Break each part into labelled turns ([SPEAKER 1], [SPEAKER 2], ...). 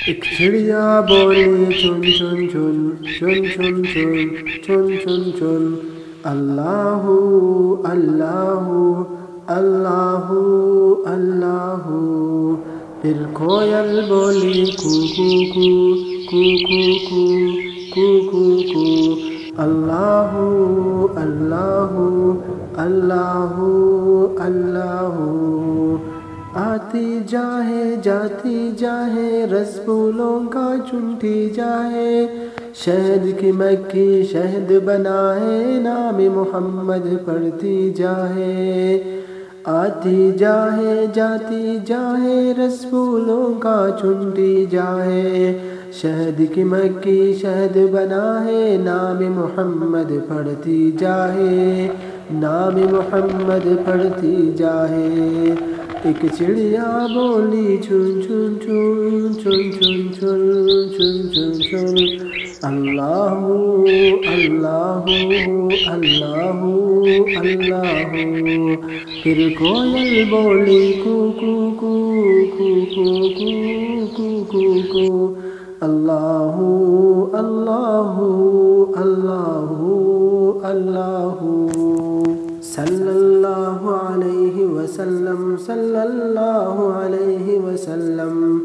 [SPEAKER 1] ایک چڑیا بولی چن چن چن چن چن چن چن چن چن اللہ اللہ اللہ اللہ۔ پھر کوئل بولی کو کو کو کو کو کو کو کو اللہ اللہ اللہ اللہ۔ آتی جائے جاتی جائے رس پھولوں کا چنتی جائے، شہد کی مکھی شہد بنائے نام محمد پڑھتی جائے۔ آتی جائے جاتی جائے رس پھولوں کا چنتی جائے، شہد کی مکھی شہد بنائے نام محمد پڑھتی جائے، نام محمد پڑھتی جائے۔ ایک چڑیا بولی چن چن چن چن چن چن چن چن چن اللہ اللہ اللہ اللہ۔ پھر کوئل بولی کو کو کو کو کو کو کو کو اللہ اللہ اللہ اللہ۔ صلی اللہ علیہ وسلم صلی اللہ علیہ وسلم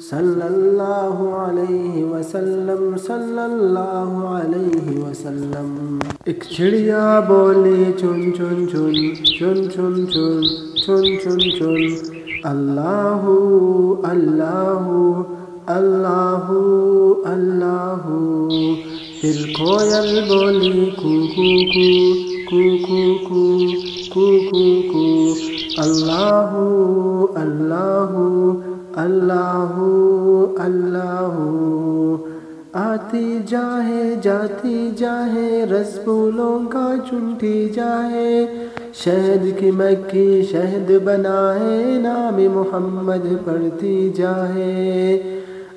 [SPEAKER 1] صلی اللہ علیہ وسلم صلی اللہ علیہ وسلم۔ ایک چڑیا بولی چن چن چن چن چن چن چن چن چن اللہ اللہ اللہ اللہ۔ پھر کوئل بولی کو کو کو کو کو کو کو اللہ اللہ اللہ اللہ۔ آتی جائے جاتی جائے رس پھولوں کا چنتی جائے، شہد کی مکھی شہد بنائے نام محمد پڑھتی جائے۔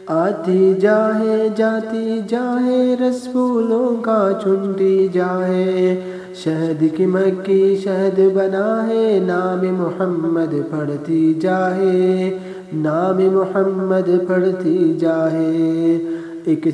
[SPEAKER 1] آتی جائے جاتی جائے رس پھولوں کا چنتی جائے، شہد کی مکھی شہد بنائے نام محمد پڑھتی جائے، نام محمد پڑھتی جائے۔ ایک